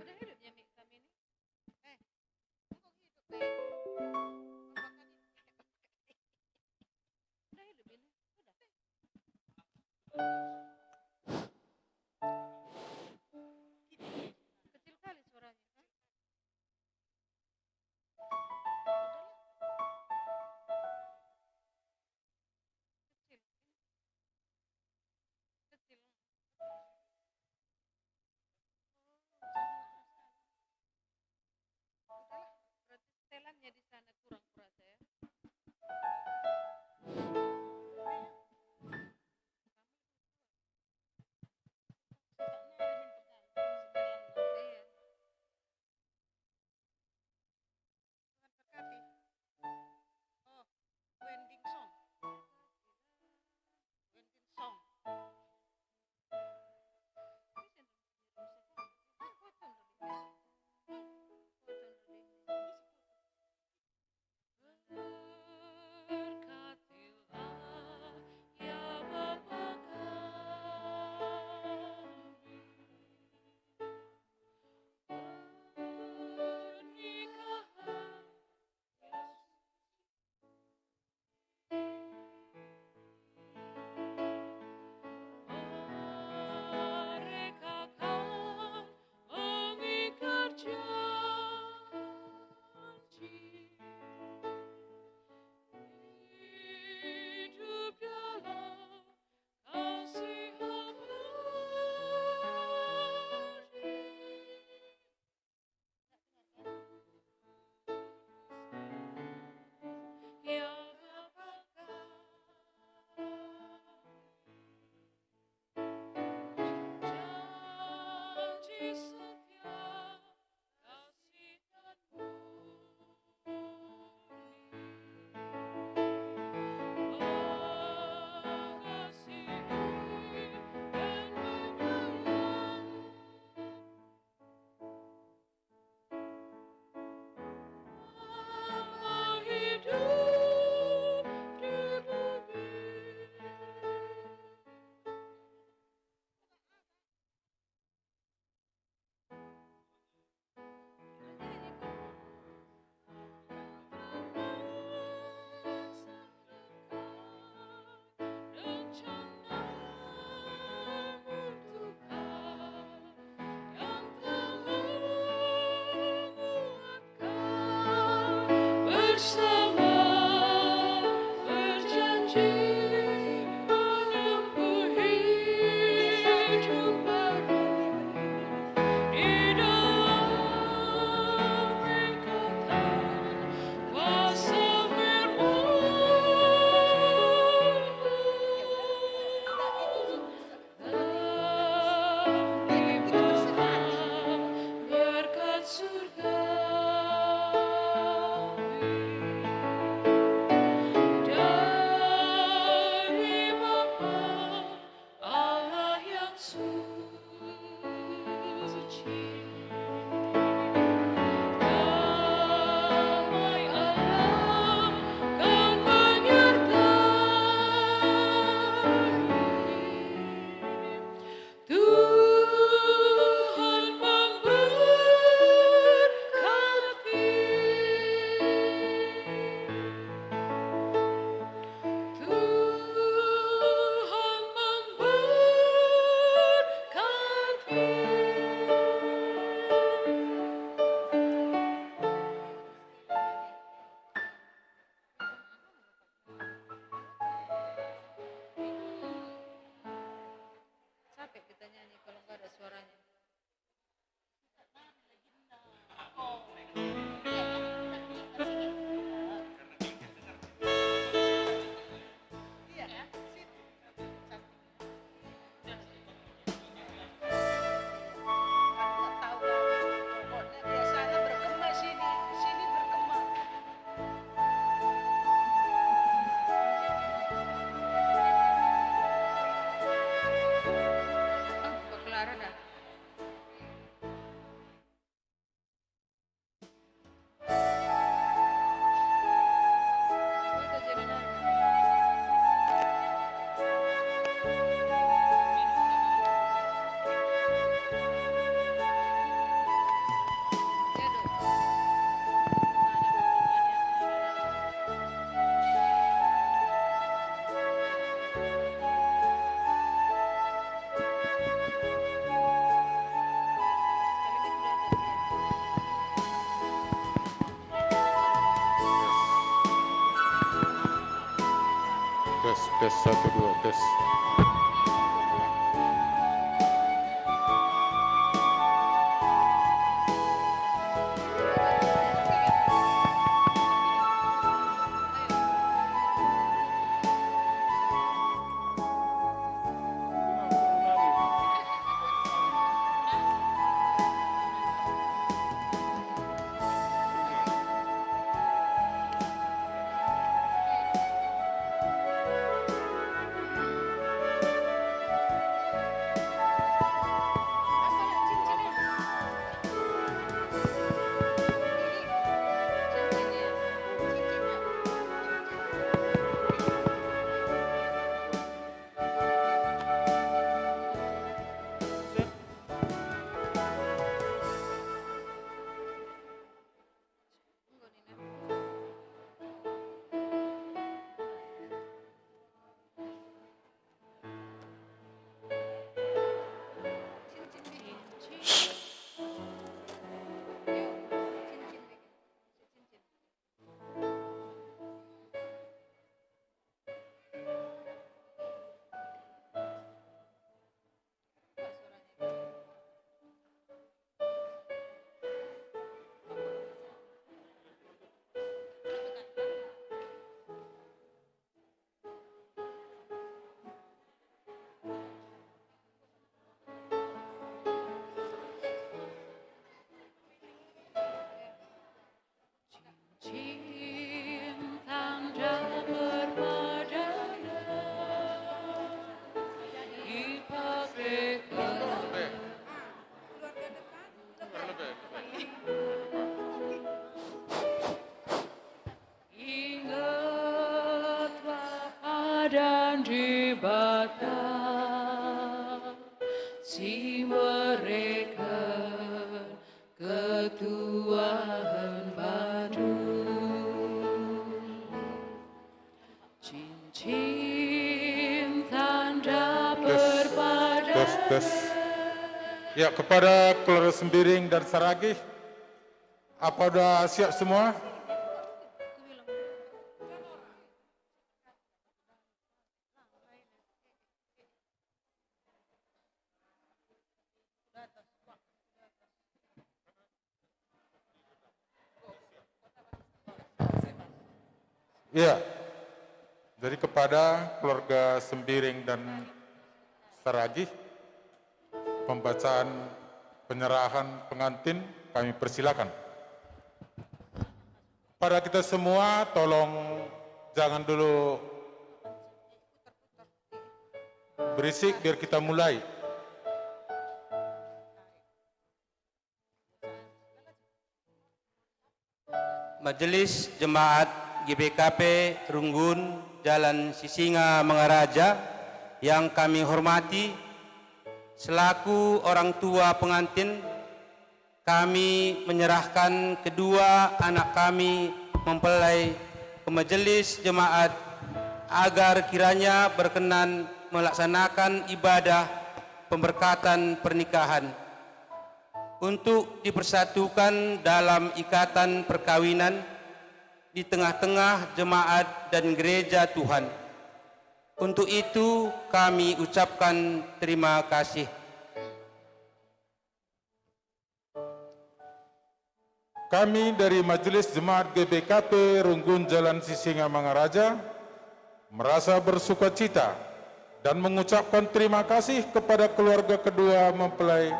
Udah hidupnya mie kami ini. Kok hidup udah hidup ini. Kecil kali suaranya. Kecil. Kecil. Berarti setelannya di sana kurang kurasa ya. Iya. Berkatilah ya Bapa pernikahan mereka kan mengikat janji hidup dalam kasih abadi. Ya Bapa janji setia kasih dan mengasihi dan menyayangi hidup di bumi. Bersama berjanji menempuh hidup baru di dalam ikatan kuasa firman-Mu, berkat surga. Dari Bapa Allah yang suci, damai Allah kan menyertai. Tuhan memberkati. Tuhan memberkati. Capek kita nyanyi kalau nggak ada suaranya. tes 1 2 tes. Dan dibatkan si mereka ketuaan padu cincin tanda perpaduan. Tes. Ya, kepada keluarga Sembiring dan Saragih, apa sudah siap semua? Ya, jadi kepada keluarga Sembiring dan Saragih, pembacaan penyerahan pengantin kami persilakan. Pada kita semua, tolong jangan dulu berisik biar kita mulai. Majelis Jemaat GBKP Runggun Jalan Sisinga Mangaraja yang kami hormati, selaku orang tua pengantin, kami menyerahkan kedua anak kami mempelai ke Majelis Jemaat agar kiranya berkenan melaksanakan ibadah pemberkatan pernikahan untuk dipersatukan dalam ikatan perkawinan di tengah-tengah jemaat dan gereja Tuhan. Untuk itu kami ucapkan terima kasih. Kami dari Majelis Jemaat GBKP Runggun Jalan Sisinga Mangaraja merasa bersukacita dan mengucapkan terima kasih kepada keluarga kedua mempelai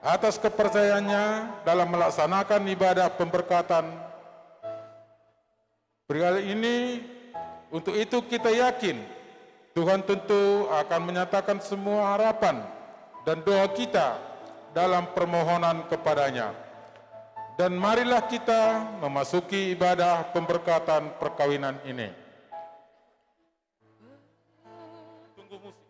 atas kepercayaannya dalam melaksanakan ibadah pemberkatan. Kali ini, untuk itu kita yakin Tuhan tentu akan menyatakan semua harapan dan doa kita dalam permohonan kepadanya. Dan marilah kita memasuki ibadah pemberkatan perkawinan ini. Tunggu musik.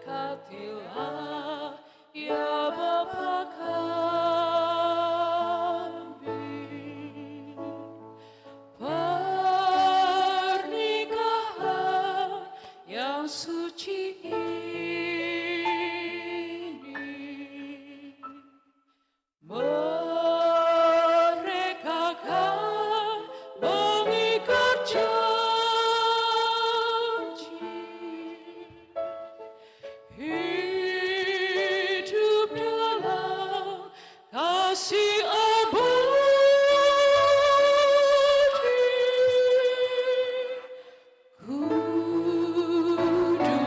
Berkatilah ya Bapa kami, pernikahan yang suci ini.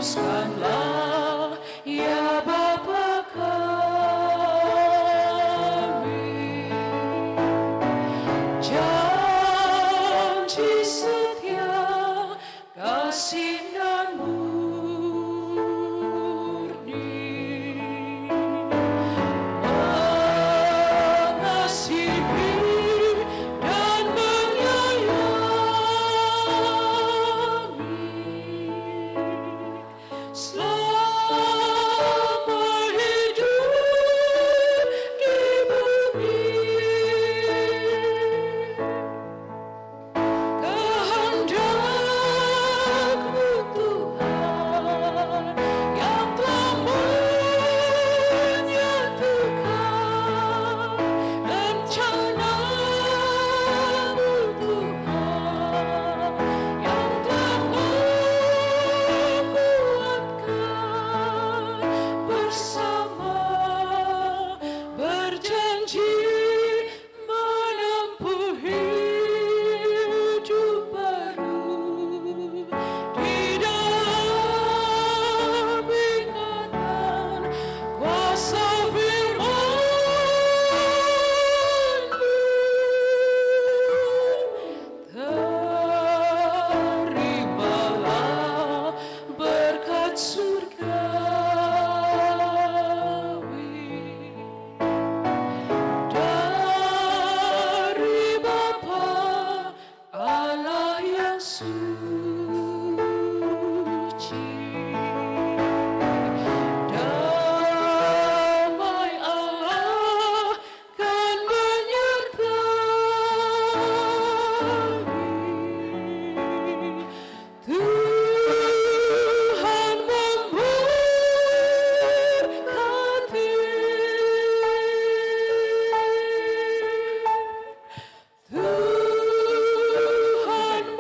teruskanlah ya Bapa kami, janji setia kasih nan murni, mengasihi dan menyayangi selama hidup di bumi. Kehendak-Mu Tuhan yang telah menyatukan rencana-Mu Tuhan yang telah menguatkan bersama, berjanji menempuh hidup baru di dalam ingatan kuasa firman-Mu. Terimalah berkat surgawi dari Bapa Allah yang suci. Damai Allah kan menyertai. Tuhan memberkati. Tuhan memberkati.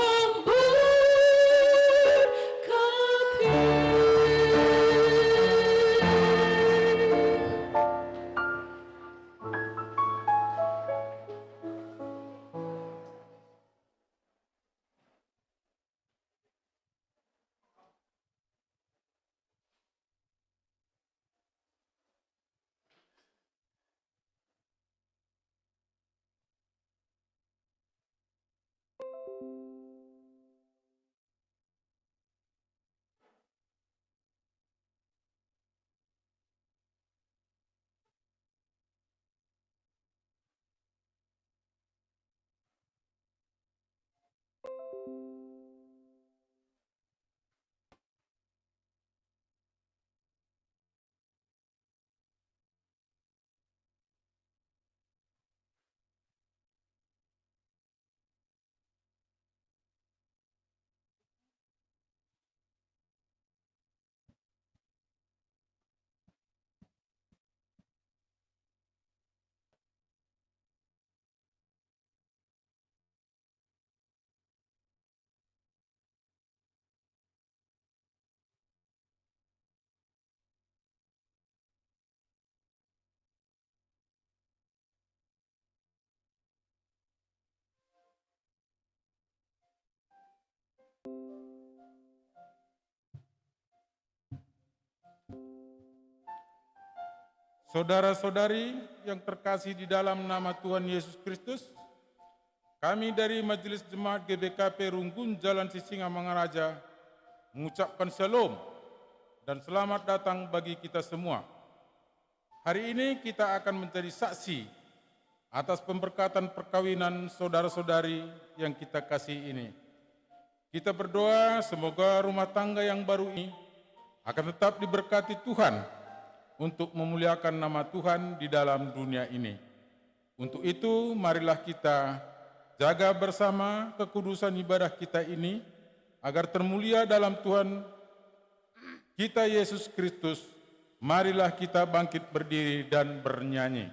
Saudara-saudari yang terkasih di dalam nama Tuhan Yesus Kristus, kami dari Majelis Jemaat GBKP Runggun Jalan Sisinga Mangaraja mengucapkan shalom dan selamat datang bagi kita semua. Hari ini kita akan menjadi saksi atas pemberkatan perkawinan saudara-saudari yang kita kasih ini. Kita berdoa semoga rumah tangga yang baru ini akan tetap diberkati Tuhan untuk memuliakan nama Tuhan di dalam dunia ini. Untuk itu, marilah kita jaga bersama kekudusan ibadah kita ini, agar termulia dalam Tuhan kita Yesus Kristus. Marilah kita bangkit berdiri dan bernyanyi.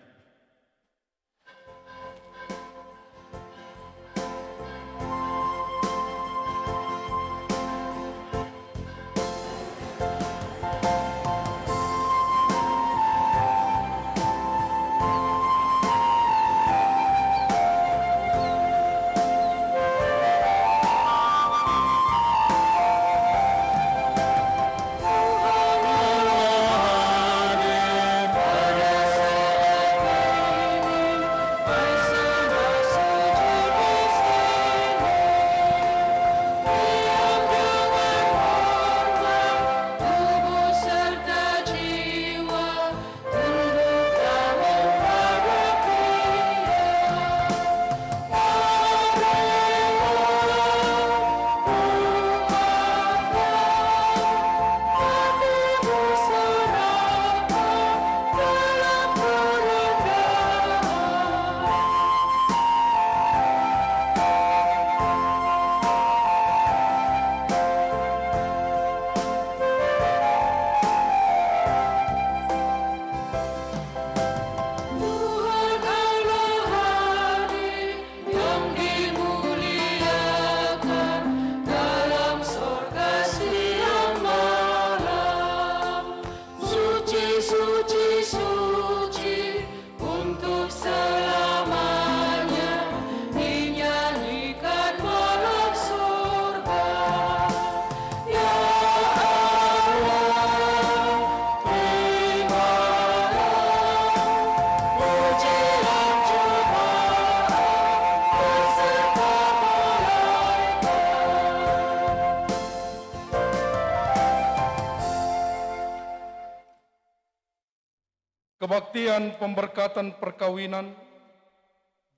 Kebaktian pemberkatan perkawinan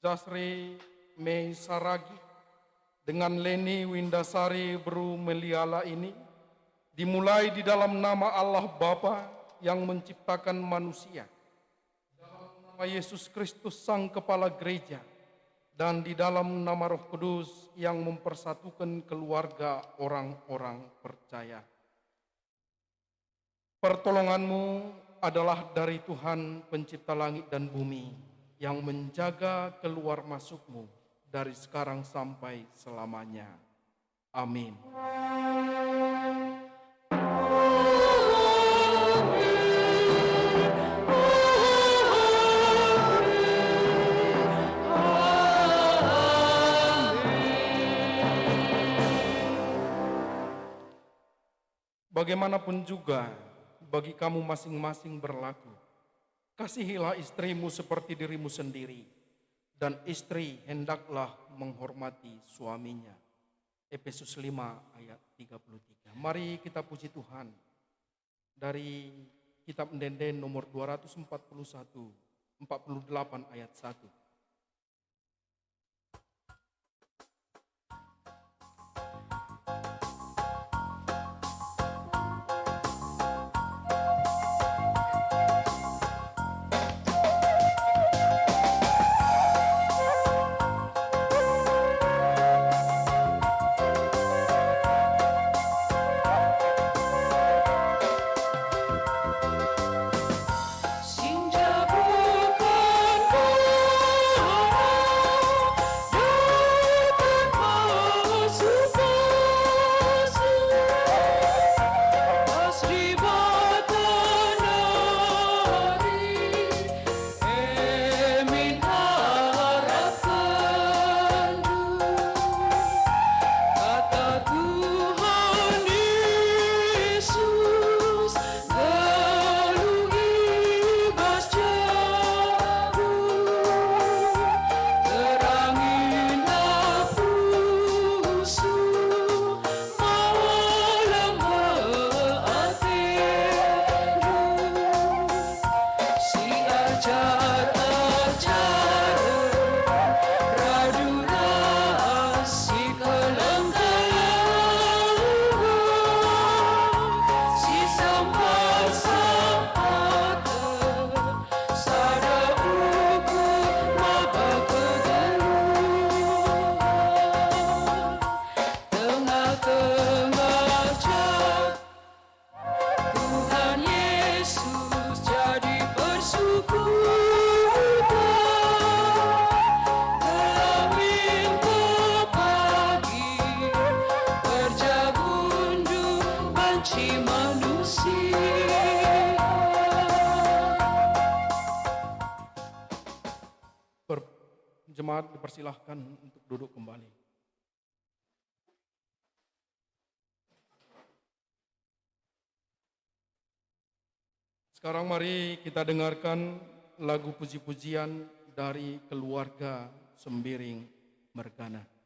Jasri Mei Saragi dengan Leni Windasari Bru Meliala ini dimulai di dalam nama Allah Bapa yang menciptakan manusia, dalam nama Yesus Kristus Sang Kepala Gereja, dan di dalam nama Roh Kudus yang mempersatukan keluarga orang-orang percaya. Pertolonganmu adalah dari Tuhan pencipta langit dan bumi yang menjaga keluar masukmu dari sekarang sampai selamanya. Amin. Bagaimanapun juga bagi kamu masing-masing berlaku, kasihilah istrimu seperti dirimu sendiri, dan istri hendaklah menghormati suaminya. Efesus 5 ayat 33. Mari kita puji Tuhan dari kitab Ndenden nomor 241, 48 ayat 1. Jemaat dipersilahkan untuk duduk kembali. Sekarang mari kita dengarkan lagu puji-pujian dari keluarga Sembiring Mergana.